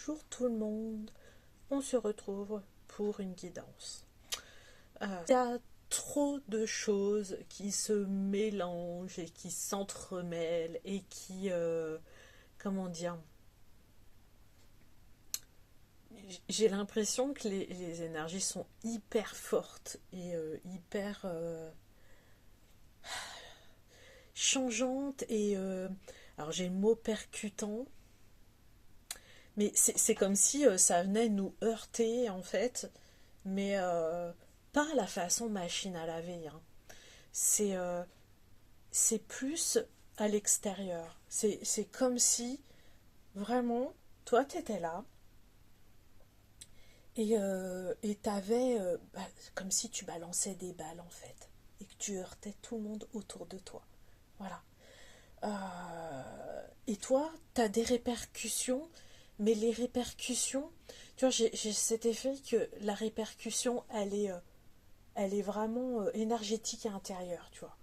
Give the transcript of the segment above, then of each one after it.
Bonjour tout le monde, on se retrouve pour une guidance. Il y a trop de choses qui se mélangent et qui s'entremêlent et qui, comment dire, j'ai l'impression que les énergies sont hyper fortes et hyper changeantes et, alors j'ai le mot percutant, mais c'est comme si ça venait nous heurter en fait, mais pas à la façon machine à laver, hein. C'est c'est plus à l'extérieur. C'est comme si vraiment, toi t'étais là et t'avais comme si tu balançais des balles en fait et que tu heurtais tout le monde autour de toi. Voilà. Et toi, t'as des répercussions, mais les répercussions, tu vois, j'ai cet effet que la répercussion, elle est vraiment énergétique et intérieure, tu vois.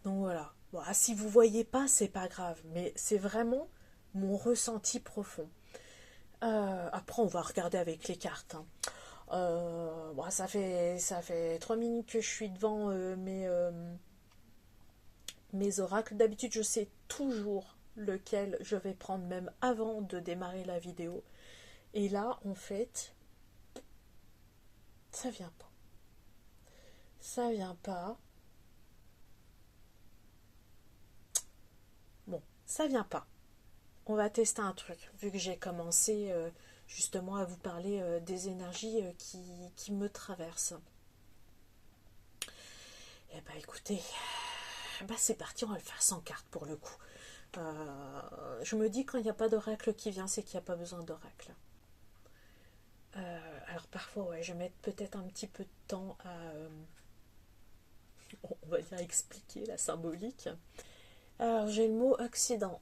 Donc voilà. Bon, ah, si vous voyez pas, c'est pas grave, mais c'est vraiment mon ressenti profond. Après, on va regarder avec les cartes, hein. Bon, ça fait 3 minutes que je suis devant mes oracles. D'habitude, je sais toujours lequel je vais prendre, même avant de démarrer la vidéo. Et là, en fait, ça vient pas. Ça vient pas. Bon, ça vient pas. On va tester un truc, vu que j'ai commencé justement à vous parler des énergies qui me traversent. Eh ben écoutez, bah c'est parti, on va le faire sans carte pour le coup. Je me dis quand il n'y a pas d'oracle qui vient, c'est qu'il n'y a pas besoin d'oracle. Alors parfois, ouais, je vais mettre peut-être un petit peu de temps à, on va dire, expliquer la symbolique. Alors j'ai le mot Occident.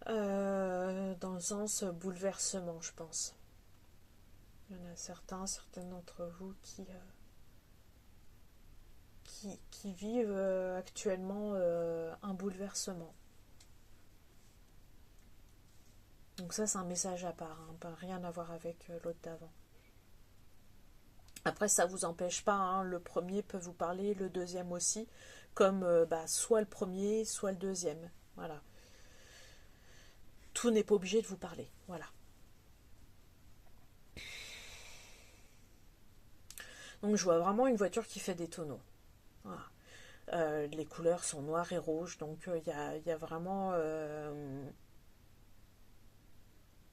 Dans le sens bouleversement, je pense. Il y en a certains d'entre vous qui vivent actuellement un bouleversement. Donc ça, c'est un message à part, hein, pas rien à voir avec l'autre d'avant. Après, ça vous empêche pas, hein, le premier peut vous parler, le deuxième aussi, comme soit le premier, soit le deuxième. Voilà. Tout n'est pas obligé de vous parler. Voilà. Donc je vois vraiment une voiture qui fait des tonneaux. Voilà. Les couleurs sont noires et rouges, donc il y a vraiment...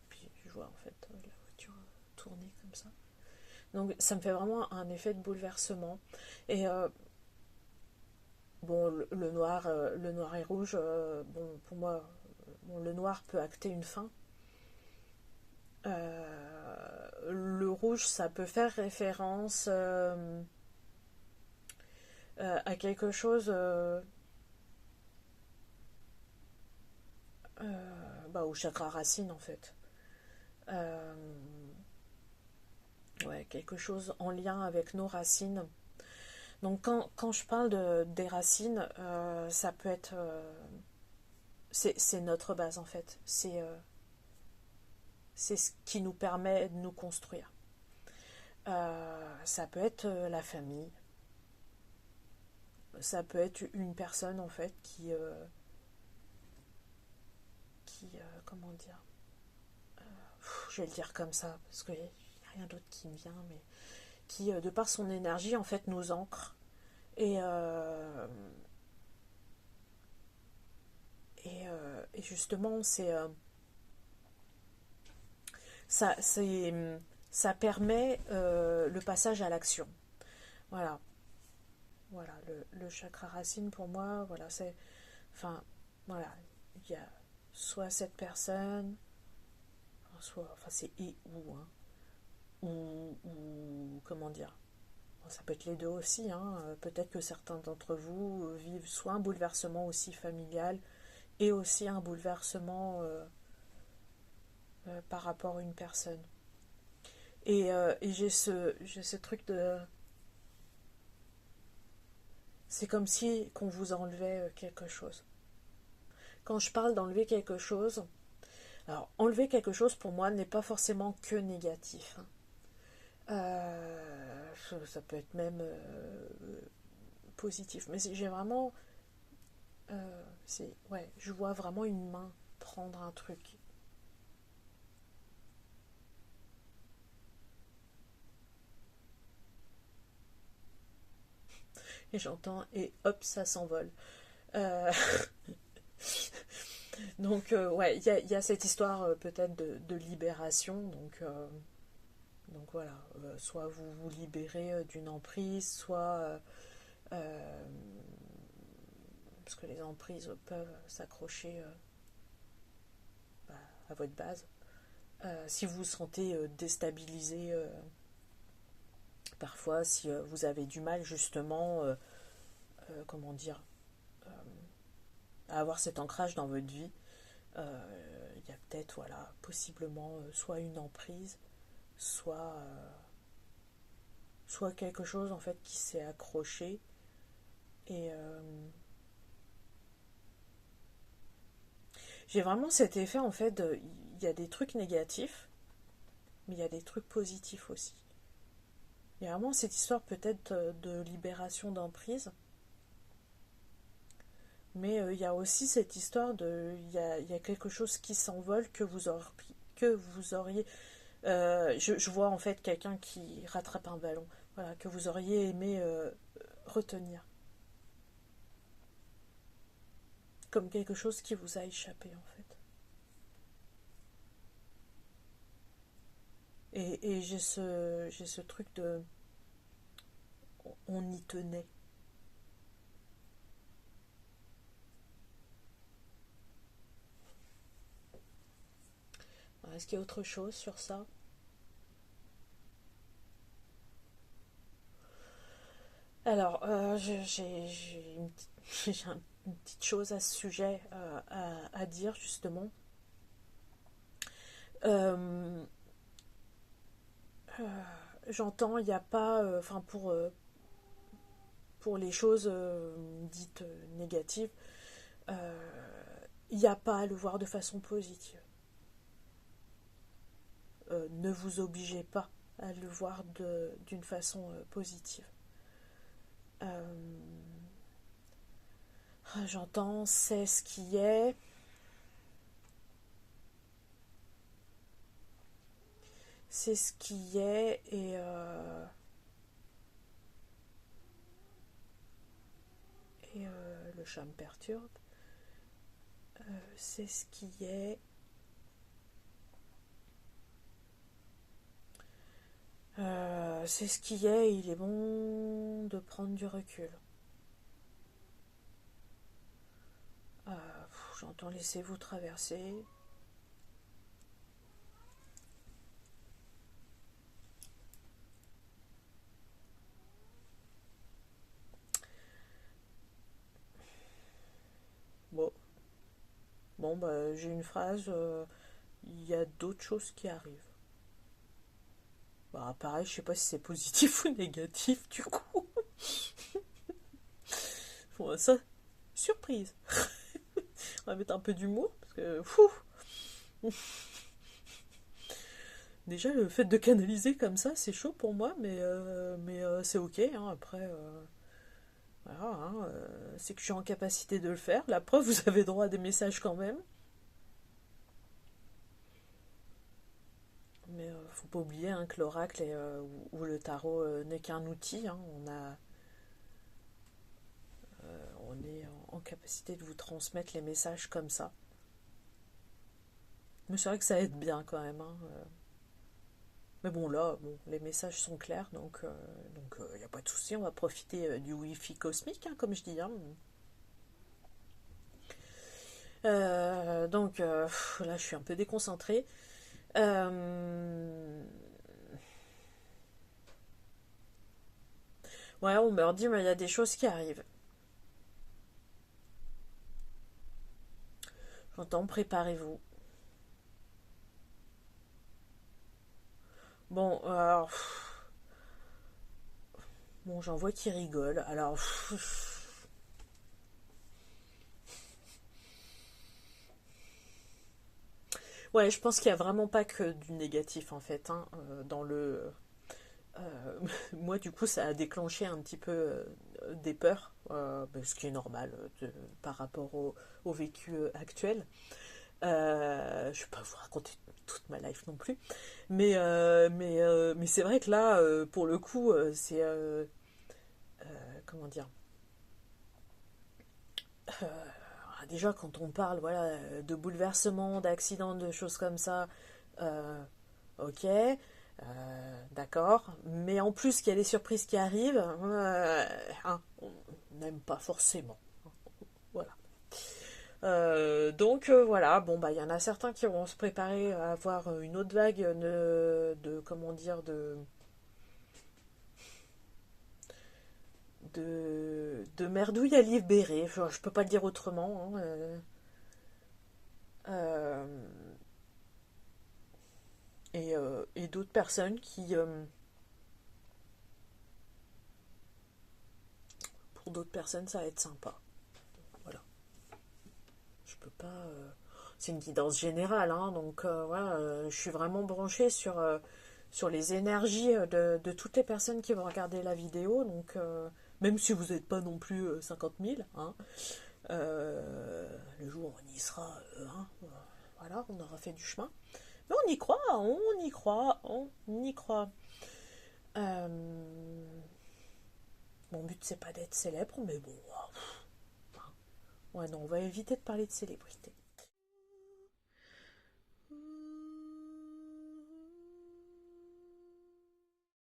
puis je vois en fait la voiture tourner comme ça. Donc ça me fait vraiment un effet de bouleversement. Et bon, le noir et rouge, bon, pour moi, bon, le noir peut acter une fin. Le rouge, ça peut faire référence à quelque chose au chakra racine en fait. Euh, ouais, quelque chose en lien avec nos racines. Donc quand je parle des racines, ça peut être... c'est notre base en fait. C'est ce qui nous permet de nous construire. Ça peut être la famille. Ça peut être une personne en fait comment dire, je vais le dire comme ça parce qu'il n'y a rien d'autre qui me vient, mais qui de par son énergie en fait nous ancre et justement ça c'est ça permet le passage à l'action. Voilà. Voilà, le chakra racine pour moi, voilà, c'est. Enfin, voilà, il y a soit cette personne, enfin c'est et ou, hein, ou comment dire, bon, ça peut être les deux aussi, hein, peut-être que certains d'entre vous vivent soit un bouleversement aussi familial et aussi un bouleversement par rapport à une personne. Et j'ai ce truc de. C'est comme si qu'on vous enlevait quelque chose. Quand je parle d'enlever quelque chose, alors enlever quelque chose pour moi n'est pas forcément que négatif, hein. Ça peut être même positif. Mais j'ai vraiment, ouais, je vois vraiment une main prendre un truc. Et j'entends et hop, ça s'envole. Euh, donc ouais, il y a cette histoire peut-être de libération. Donc voilà, soit vous vous libérez d'une emprise, soit euh, parce que les emprises peuvent s'accrocher bah, à votre base. Si vous vous sentez déstabilisé, parfois, si vous avez du mal justement, comment dire, à avoir cet ancrage dans votre vie, il y a peut-être, voilà, possiblement soit une emprise, soit quelque chose en fait qui s'est accroché et j'ai vraiment cet effet en fait il y a des trucs négatifs mais il y a des trucs positifs aussi. Il y a vraiment cette histoire peut-être de libération d'emprise, mais il y a aussi cette histoire de il y a quelque chose qui s'envole que vous auriez je vois en fait quelqu'un qui rattrape un ballon, voilà, que vous auriez aimé retenir, comme quelque chose qui vous a échappé en fait. Et j'ai ce truc de on y tenait. Est-ce qu'il y a autre chose sur ça? Alors, j'ai une petite chose à ce sujet à dire justement. Euh, J'entends, il n'y a pas, enfin pour les choses dites négatives, il n'y a pas à le voir de façon positive. Ne vous obligez pas à le voir d'une façon positive. Euh, J'entends, c'est ce qui est, c'est ce qui est, et le chat me perturbe. C'est ce qui est, c'est ce qui est. Il est bon de prendre du recul. J'entends laissez-vous traverser. Bon, bon bah, j'ai une phrase. Il y a d'autres choses qui arrivent. Bah, pareil, je sais pas si c'est positif ou négatif du coup. Bon, ça, surprise. On va mettre un peu d'humour parce que déjà le fait de canaliser comme ça, c'est chaud pour moi, mais c'est ok, hein, après. Voilà, hein, c'est que je suis en capacité de le faire. La preuve, vous avez droit à des messages quand même. Mais faut pas oublier hein, que l'oracle ou le tarot n'est qu'un outil, hein. On est en capacité de vous transmettre les messages comme ça. Mais c'est vrai que ça aide bien quand même, hein. Mais bon, là, bon, les messages sont clairs, donc il n'y a pas de souci. On va profiter du Wi-Fi cosmique, hein, comme je dis, hein. Donc là, je suis un peu déconcentrée. Ouais, on me dit, mais il y a des choses qui arrivent. J'entends, préparez-vous. Bon, alors, bon, j'en vois qui rigolent. Alors, Ouais, je pense qu'il y a vraiment pas que du négatif en fait, hein, dans le. Moi, du coup, ça a déclenché un petit peu des peurs, ce qui est normal par rapport au vécu actuel. Je vais pas vous raconter toute ma life non plus, mais c'est vrai que là, pour le coup, c'est comment dire. Déjà, quand on parle, voilà, de bouleversements, d'accidents, de choses comme ça, euh, ok, d'accord. Mais en plus, qu'il y a des surprises qui arrivent, hein, on n'aime pas forcément. Voilà. Donc voilà, bon bah il y en a certains qui vont se préparer à avoir une autre vague comment dire de merdouille à libérer. Enfin, je peux pas le dire autrement, hein, euh, et d'autres personnes qui pour d'autres personnes ça va être sympa. Voilà, je peux pas. C'est une guidance générale, hein, donc voilà, je suis vraiment branchée sur les énergies de toutes les personnes qui vont regarder la vidéo. Donc, même si vous n'êtes pas non plus 50 000, hein, le jour où on y sera, hein, voilà, on aura fait du chemin. Mais on y croit, on y croit, on y croit. Euh, Mon but, c'est pas d'être célèbre, mais bon. Ouais, non, on va éviter de parler de célébrité.